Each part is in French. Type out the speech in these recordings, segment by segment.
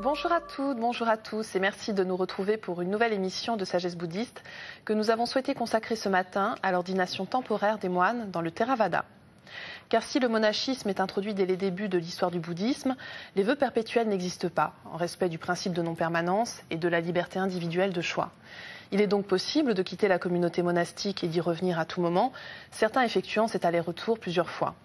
Bonjour à toutes, bonjour à tous et merci de nous retrouver pour une nouvelle émission de Sagesse bouddhiste que nous avons souhaité consacrer ce matin à l'ordination temporaire des moines dans le Theravada. Car si le monachisme est introduit dès les débuts de l'histoire du bouddhisme, les vœux perpétuels n'existent pas, en respect du principe de non-permanence et de la liberté individuelle de choix. Il est donc possible de quitter la communauté monastique et d'y revenir à tout moment, certains effectuant cet aller-retour plusieurs fois.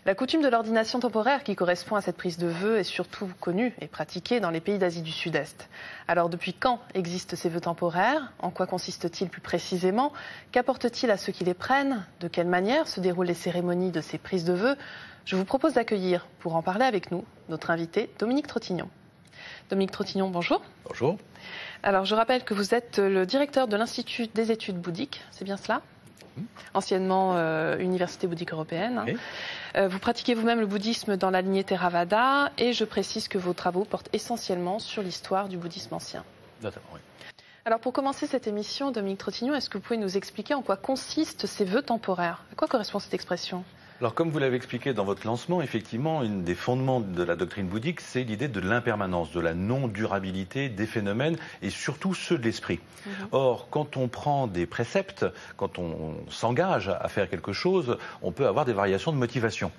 La coutume de l'ordination temporaire qui correspond à cette prise de vœux est surtout connue et pratiquée dans les pays d'Asie du Sud-Est. Alors depuis quand existent ces vœux temporaires? En quoi consistent-ils plus précisément? Qu'apportent-ils à ceux qui les prennent? De quelle manière se déroulent les cérémonies de ces prises de vœux? Je vous propose d'accueillir, pour en parler avec nous, notre invité Dominique Trottignon. Dominique Trottignon, bonjour. Bonjour. Alors je rappelle que vous êtes le directeur de l'Institut des études bouddhiques, c'est bien cela? Anciennement Université bouddhique européenne. Oui. Vous pratiquez vous-même le bouddhisme dans la lignée Theravada et je précise que vos travaux portent essentiellement sur l'histoire du bouddhisme ancien. Exactement, oui. Alors pour commencer cette émission, Dominique Trottignon, est-ce que vous pouvez nous expliquer en quoi consistent ces vœux temporaires? À quoi correspond cette expression? Alors, comme vous l'avez expliqué dans votre lancement, effectivement, une des fondements de la doctrine bouddhique, c'est l'idée de l'impermanence, de la non-durabilité des phénomènes et surtout ceux de l'esprit. Or, quand on prend des préceptes, quand on s'engage à faire quelque chose, on peut avoir des variations de motivation.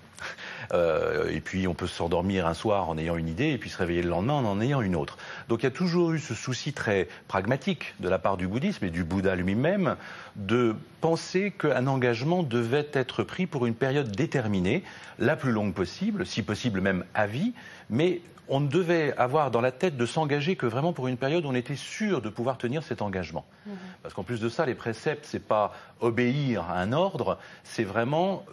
Et puis on peut s'endormir un soir en ayant une idée et puis se réveiller le lendemain en ayant une autre. Donc il y a toujours eu ce souci très pragmatique de la part du bouddhisme et du Bouddha lui-même de penser qu'un engagement devait être pris pour une période déterminée, la plus longue possible, si possible même à vie, mais on ne devait avoir dans la tête de s'engager que vraiment pour une période où on était sûr de pouvoir tenir cet engagement. Parce qu'en plus de ça, les préceptes, c'est pas obéir à un ordre, c'est vraiment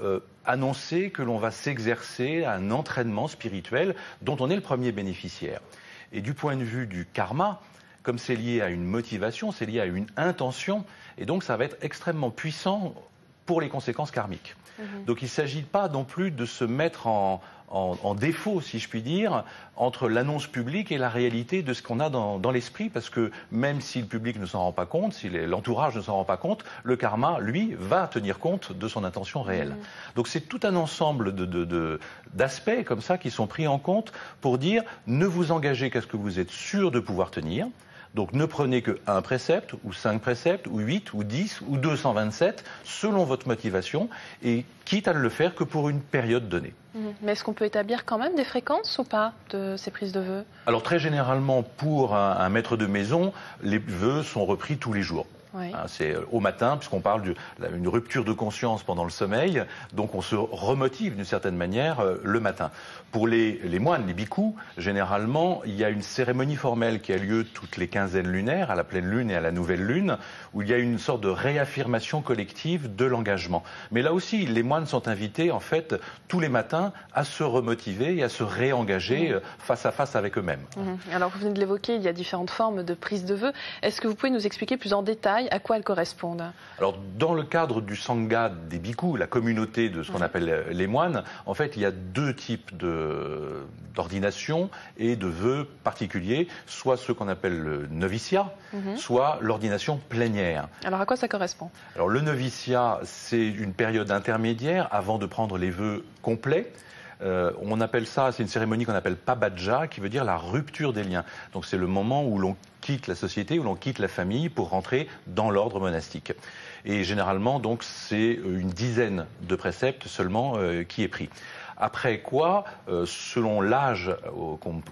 annoncer que l'on va s'exercer à un entraînement spirituel dont on est le premier bénéficiaire. Et du point de vue du karma, comme c'est lié à une motivation, c'est lié à une intention, et donc ça va être extrêmement puissant pour les conséquences karmiques. Donc il ne s'agit pas non plus de se mettre en défaut, si je puis dire, entre l'annonce publique et la réalité de ce qu'on a dans l'esprit, parce que même si le public ne s'en rend pas compte, si l'entourage ne s'en rend pas compte, le karma, lui, va tenir compte de son intention réelle. Donc c'est tout un ensemble d'aspects comme ça qui sont pris en compte pour dire ne vous engagez qu'à ce que vous êtes sûr de pouvoir tenir. Donc ne prenez que un précepte, ou 5 préceptes, ou 8, ou 10, ou 227, selon votre motivation, et quitte à ne le faire que pour une période donnée. Mais est-ce qu'on peut établir quand même des fréquences ou pas de ces prises de vœux? Alors très généralement, pour un maître de maison, les vœux sont repris tous les jours. Oui. C'est au matin, puisqu'on parle d'une rupture de conscience pendant le sommeil, donc on se remotive d'une certaine manière le matin. Pour les moines, les bhikkhus, généralement, il y a une cérémonie formelle qui a lieu toutes les quinzaines lunaires, à la pleine lune et à la nouvelle lune, où il y a une sorte de réaffirmation collective de l'engagement. Mais là aussi, les moines sont invités, en fait, tous les matins, à se remotiver et à se réengager face à face avec eux-mêmes. Alors vous venez de l'évoquer, il y a différentes formes de prise de vœux. Est-ce que vous pouvez nous expliquer plus en détail à quoi elles correspondent? Alors, dans le cadre du Sangha des bhikkhus, la communauté de ce qu'on appelle les moines, en fait, il y a 2 types d'ordination et de vœux particuliers, soit ceux qu'on appelle le noviciat, soit l'ordination plénière. Alors, à quoi ça correspond? Alors, le noviciat, c'est une période intermédiaire avant de prendre les vœux complets. On appelle ça, c'est une cérémonie qu'on appelle pabadja, qui veut dire la rupture des liens. Donc c'est le moment où l'on quitte la société, où l'on quitte la famille pour rentrer dans l'ordre monastique. Et généralement, donc, c'est une dizaine de préceptes seulement qui est pris. Après quoi, selon l'âge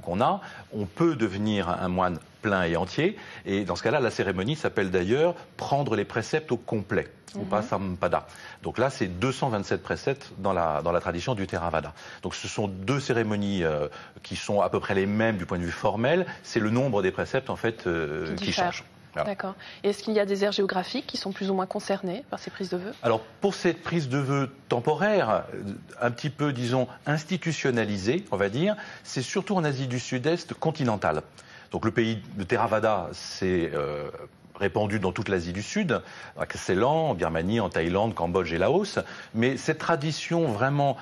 qu'on a, on peut devenir un moine plein et entier. Et dans ce cas-là, la cérémonie s'appelle d'ailleurs prendre les préceptes au complet, ou pas sampada. Donc là, c'est 227 préceptes dans la tradition du Theravada. Donc ce sont 2 cérémonies qui sont à peu près les mêmes du point de vue formel. C'est le nombre des préceptes, en fait, qui change. Voilà. D'accord. Et est-ce qu'il y a des aires géographiques qui sont plus ou moins concernées par ces prises de vœux? Alors, pour cette prise de vœux temporaire, un petit peu, disons, institutionnalisée, on va dire, c'est surtout en Asie du Sud-Est continentale. Donc le pays de Theravada, c'est répandu dans toute l'Asie du Sud, à Ceylan, en Birmanie, en Thaïlande, Cambodge et Laos. Mais cette tradition vraiment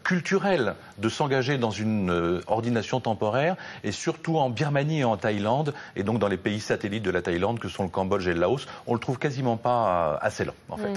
culturelle de s'engager dans une ordination temporaire est surtout en Birmanie et en Thaïlande, et donc dans les pays satellites de la Thaïlande que sont le Cambodge et le Laos. On le trouve quasiment pas à Ceylan, en fait.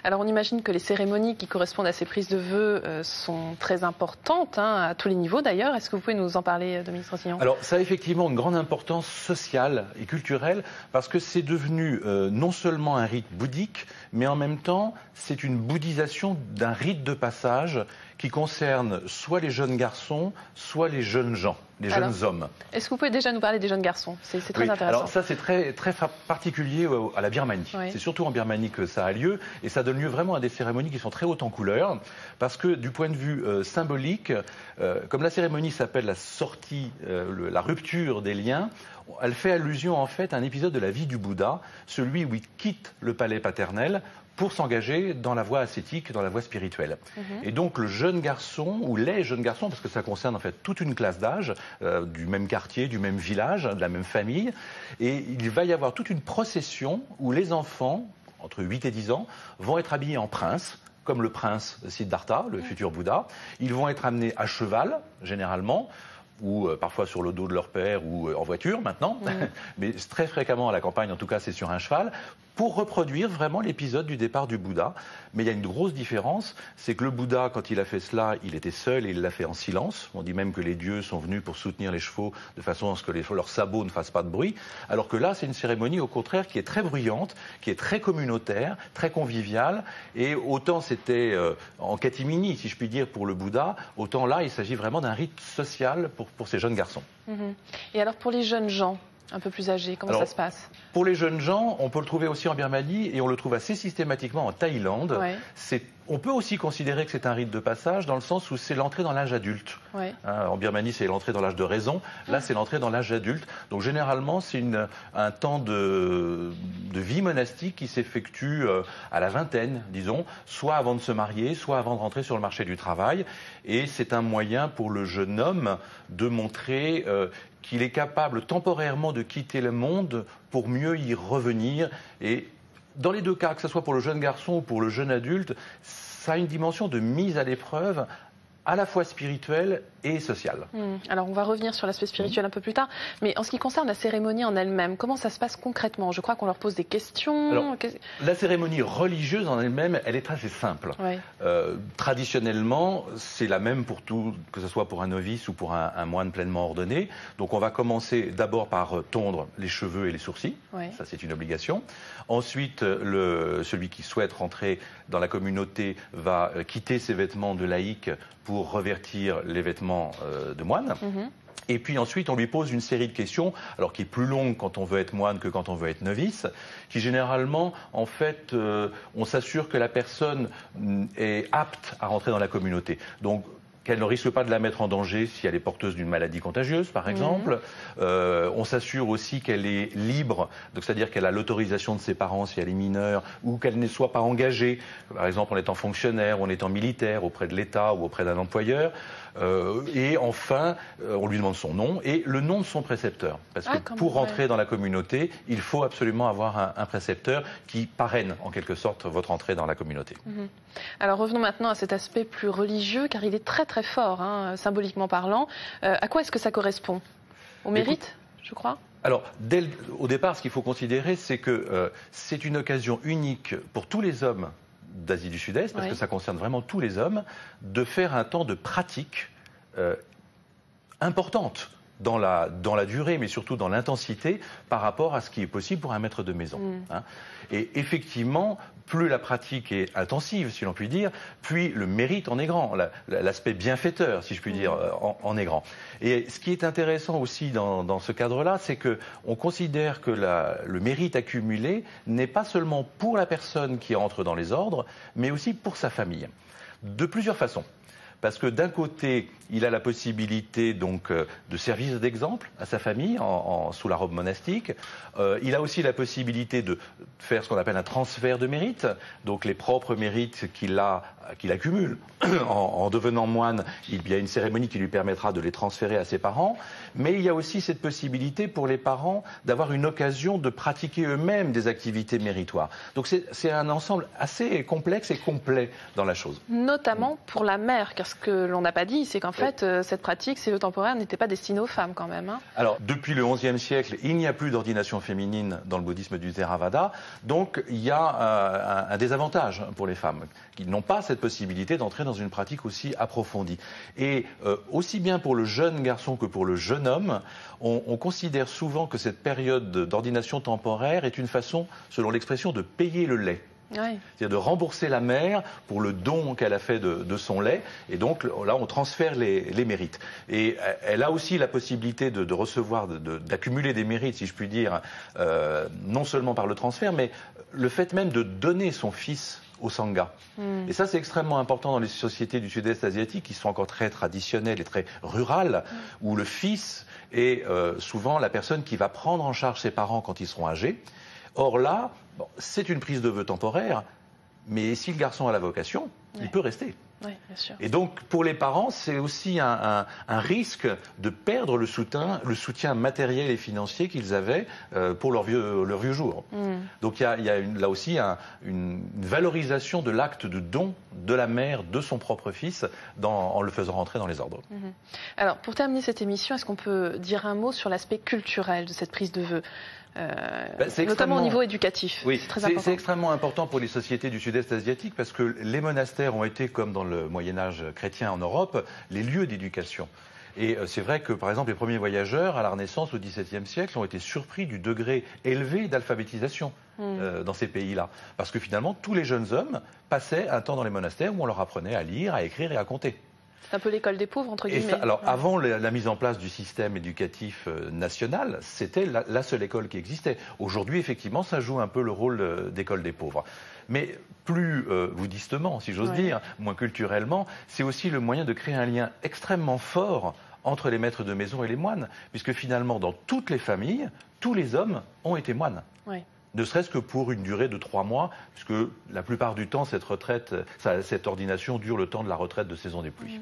Alors on imagine que les cérémonies qui correspondent à ces prises de vœux sont très importantes, à tous les niveaux d'ailleurs. Est-ce que vous pouvez nous en parler, Dominique Trintignant? Alors ça a effectivement une grande importance sociale et culturelle parce que c'est devenu non seulement un rite bouddhique, mais en même temps c'est une bouddhisation d'un rite de passage qui concerne soit les jeunes garçons, soit les jeunes gens, les jeunes hommes. Est-ce que vous pouvez déjà nous parler des jeunes garçons? C'est très intéressant. Alors ça c'est très particulier à la Birmanie. Oui. C'est surtout en Birmanie que ça a lieu et ça donne lieu vraiment à des cérémonies qui sont très hautes en couleurs parce que du point de vue symbolique, comme la cérémonie s'appelle la sortie, la rupture des liens, elle fait allusion en fait à un épisode de la vie du Bouddha, celui où il quitte le palais paternel pour s'engager dans la voie ascétique, dans la voie spirituelle. Et donc le jeune garçon, ou les jeunes garçons, parce que ça concerne en fait toute une classe d'âge, du même quartier, du même village, de la même famille, et il va y avoir toute une procession où les enfants, entre 8 et 10 ans, vont être habillés en prince, comme le prince Siddhartha, le futur Bouddha. Ils vont être amenés à cheval, généralement, ou parfois sur le dos de leur père ou en voiture maintenant, mais très fréquemment à la campagne, en tout cas c'est sur un cheval, pour reproduire vraiment l'épisode du départ du Bouddha. Mais il y a une grosse différence, c'est que le Bouddha, quand il a fait cela, il était seul et il l'a fait en silence. On dit même que les dieux sont venus pour soutenir les chevaux de façon à ce que leurs sabots ne fassent pas de bruit, alors que là c'est une cérémonie au contraire qui est très bruyante, qui est très communautaire, très conviviale, et autant c'était en catimini, si je puis dire, pour le Bouddha, autant là il s'agit vraiment d'un rite social pour ces jeunes garçons. Et alors pour les jeunes gens un peu plus âgés, comment ça se passe? Pour les jeunes gens, on peut le trouver aussi en Birmanie et on le trouve assez systématiquement en Thaïlande. Ouais. On peut aussi considérer que c'est un rite de passage dans le sens où c'est l'entrée dans l'âge adulte. Ouais. En Birmanie, c'est l'entrée dans l'âge de raison. Là, c'est l'entrée dans l'âge adulte. Donc généralement, c'est un temps de vie monastique qui s'effectue à la vingtaine, disons, soit avant de se marier, soit avant de rentrer sur le marché du travail. Et c'est un moyen pour le jeune homme de montrer qu'il est capable temporairement de quitter le monde pour mieux y revenir. Et dans les deux cas, que ce soit pour le jeune garçon ou pour le jeune adulte, ça a une dimension de mise à l'épreuve à la fois spirituelle et sociale. Alors on va revenir sur l'aspect spirituel un peu plus tard, mais en ce qui concerne la cérémonie en elle-même, comment ça se passe concrètement? Je crois qu'on leur pose des questions. Alors, la cérémonie religieuse en elle-même, elle est assez simple. Ouais. Traditionnellement, c'est la même pour tout, que ce soit pour un novice ou pour un moine pleinement ordonné. Donc on va commencer d'abord par tondre les cheveux et les sourcils, ça c'est une obligation. Ensuite, celui qui souhaite rentrer dans la communauté va quitter ses vêtements de laïc pour revêtir les vêtements de moine. Et puis ensuite, on lui pose une série de questions, alors qui est plus longue quand on veut être moine que quand on veut être novice, qui généralement, en fait, on s'assure que la personne est apte à rentrer dans la communauté. Donc, qu'elle ne risque pas de la mettre en danger si elle est porteuse d'une maladie contagieuse, par exemple. On s'assure aussi qu'elle est libre, c'est-à-dire qu'elle a l'autorisation de ses parents si elle est mineure, ou qu'elle ne soit pas engagée, par exemple en étant fonctionnaire, ou en étant militaire auprès de l'État ou auprès d'un employeur. Et enfin, on lui demande son nom et le nom de son précepteur. Parce que pour rentrer dans la communauté, il faut absolument avoir un précepteur qui parraine en quelque sorte votre entrée dans la communauté. Alors revenons maintenant à cet aspect plus religieux, car il est très très fort, symboliquement parlant. À quoi est-ce que ça correspond? Au mérite, je crois? Alors, au départ, ce qu'il faut considérer, c'est que c'est une occasion unique pour tous les hommes d'Asie du Sud-Est, parce que ça concerne vraiment tous les hommes, de faire un temps de pratique importante dans la durée, mais surtout dans l'intensité par rapport à ce qui est possible pour un maître de maison. Et effectivement, plus la pratique est intensive, si l'on peut dire, puis le mérite en est grand, l'aspect bienfaiteur, si je puis dire, en est grand. Et ce qui est intéressant aussi dans ce cadre-là, c'est qu'on considère que le mérite accumulé n'est pas seulement pour la personne qui entre dans les ordres, mais aussi pour sa famille, de plusieurs façons. Parce que d'un côté, il a la possibilité donc de servir d'exemple à sa famille sous la robe monastique. Il a aussi la possibilité de faire ce qu'on appelle un transfert de mérite, donc les propres mérites qu'il accumule en devenant moine. Il y a une cérémonie qui lui permettra de les transférer à ses parents, mais il y a aussi cette possibilité pour les parents d'avoir une occasion de pratiquer eux-mêmes des activités méritoires. Donc c'est un ensemble assez complexe et complet dans la chose. Notamment pour la mère, car ce que l'on n'a pas dit, c'est qu'en fait, cette pratique, ces vœux temporaires, n'était pas destinée aux femmes quand même. Hein. Alors, depuis le XIe siècle, il n'y a plus d'ordination féminine dans le bouddhisme du Theravada, donc il y a un désavantage pour les femmes, qui n'ont pas cette possibilité d'entrer dans une pratique aussi approfondie. Et aussi bien pour le jeune garçon que pour le jeune homme, on considère souvent que cette période d'ordination temporaire est une façon, selon l'expression, de payer le lait. Oui. C'est-à-dire de rembourser la mère pour le don qu'elle a fait de son lait. Et donc là, on transfère les mérites. Et elle a aussi la possibilité de recevoir, d'accumuler des mérites, si je puis dire, non seulement par le transfert, mais le fait même de donner son fils au Sangha. Et ça, c'est extrêmement important dans les sociétés du sud-est asiatique qui sont encore très traditionnelles et très rurales, où le fils est souvent la personne qui va prendre en charge ses parents quand ils seront âgés. Or là, bon, c'est une prise de vœu temporaire, mais si le garçon a la vocation, il peut rester. Oui, bien sûr. Et donc, pour les parents, c'est aussi un risque de perdre le soutien matériel et financier qu'ils avaient pour leur vieux jour. Donc, il y a là aussi une valorisation de l'acte de don de la mère de son propre fils en le faisant rentrer dans les ordres. Alors, pour terminer cette émission, est-ce qu'on peut dire un mot sur l'aspect culturel de cette prise de vœu notamment au niveau éducatif. Oui, c'est extrêmement important pour les sociétés du sud-est asiatique parce que les monastères ont été, comme dans le Moyen-Âge chrétien en Europe, les lieux d'éducation. Et c'est vrai que, par exemple, les premiers voyageurs à la Renaissance au XVIIe siècle ont été surpris du degré élevé d'alphabétisation dans ces pays-là. Parce que finalement, tous les jeunes hommes passaient un temps dans les monastères où on leur apprenait à lire, à écrire et à compter. C'est un peu l'école des pauvres, entre guillemets. Alors, avant la mise en place du système éducatif national, c'était la seule école qui existait. Aujourd'hui, effectivement, ça joue un peu le rôle d'école des pauvres. Mais plus bouddhistement, si j'ose dire, moins culturellement, c'est aussi le moyen de créer un lien extrêmement fort entre les maîtres de maison et les moines, puisque finalement, dans toutes les familles, tous les hommes ont été moines. Oui. Ne serait-ce que pour une durée de 3 mois, puisque la plupart du temps, cette ordination dure le temps de la retraite de saison des pluies.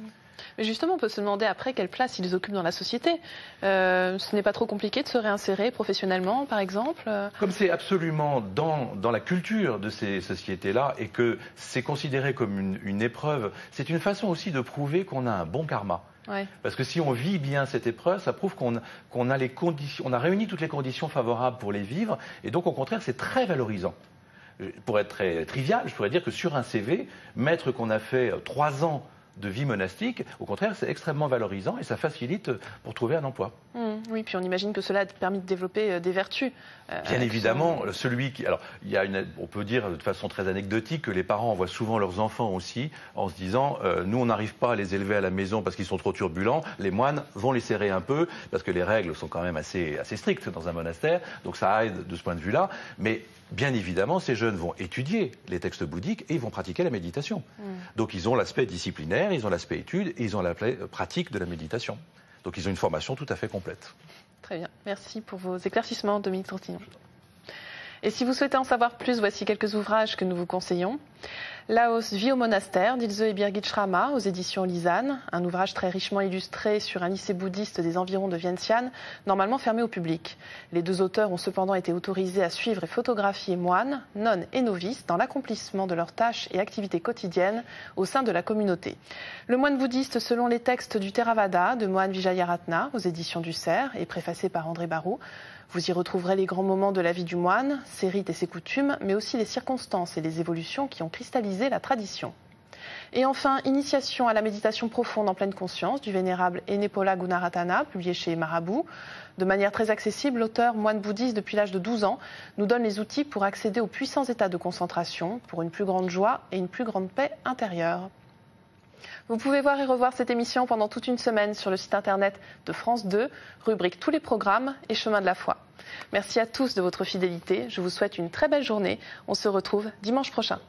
Mais justement, on peut se demander après quelle place ils occupent dans la société. Ce n'est pas trop compliqué de se réinsérer professionnellement, par exemple? Comme c'est absolument dans la culture de ces sociétés-là et que c'est considéré comme une épreuve, c'est une façon aussi de prouver qu'on a un bon karma. Ouais. Parce que si on vit bien cette épreuve, ça prouve qu'on a les conditions, on a réuni toutes les conditions favorables pour les vivre, et donc au contraire, c'est très valorisant. Pour être très trivial, je pourrais dire que sur un CV, mettre qu'on a fait 3 ans de vie monastique, au contraire, c'est extrêmement valorisant et ça facilite pour trouver un emploi. Oui, puis on imagine que cela a permis de développer des vertus. Bien évidemment, alors, on peut dire de façon très anecdotique que les parents envoient souvent leurs enfants aussi en se disant nous, on n'arrive pas à les élever à la maison parce qu'ils sont trop turbulents, les moines vont les serrer un peu parce que les règles sont quand même assez strictes dans un monastère, donc ça aide de ce point de vue-là, mais bien évidemment, ces jeunes vont étudier les textes bouddhiques et ils vont pratiquer la méditation. Donc ils ont l'aspect disciplinaire, ils ont l'aspect étude et ils ont l'aspect pratique de la méditation. Donc ils ont une formation tout à fait complète. Très bien. Merci pour vos éclaircissements, Dominique Tortillon. Et si vous souhaitez en savoir plus, voici quelques ouvrages que nous vous conseillons. Laos, vie au monastère, d'Ilse et Birgit Shrama, aux éditions Lisanne, un ouvrage très richement illustré sur un lycée bouddhiste des environs de Vientiane, normalement fermé au public. Les 2 auteurs ont cependant été autorisés à suivre et photographier moines, nonnes et novices dans l'accomplissement de leurs tâches et activités quotidiennes au sein de la communauté. Le moine bouddhiste selon les textes du Theravada de Mohan Vijayaratna, aux éditions du Cerf, et préfacé par André Barou. Vous y retrouverez les grands moments de la vie du moine, ses rites et ses coutumes, mais aussi les circonstances et les évolutions qui ont cristallisé la tradition. Et enfin, Initiation à la méditation profonde en pleine conscience du vénérable Enepola Gunaratana, publié chez Marabout. De manière très accessible, l'auteur, moine bouddhiste depuis l'âge de 12 ans, nous donne les outils pour accéder aux puissants états de concentration, pour une plus grande joie et une plus grande paix intérieure. Vous pouvez voir et revoir cette émission pendant toute une semaine sur le site internet de France 2, rubrique tous les programmes et chemin de la foi. Merci à tous de votre fidélité. Je vous souhaite une très belle journée. On se retrouve dimanche prochain.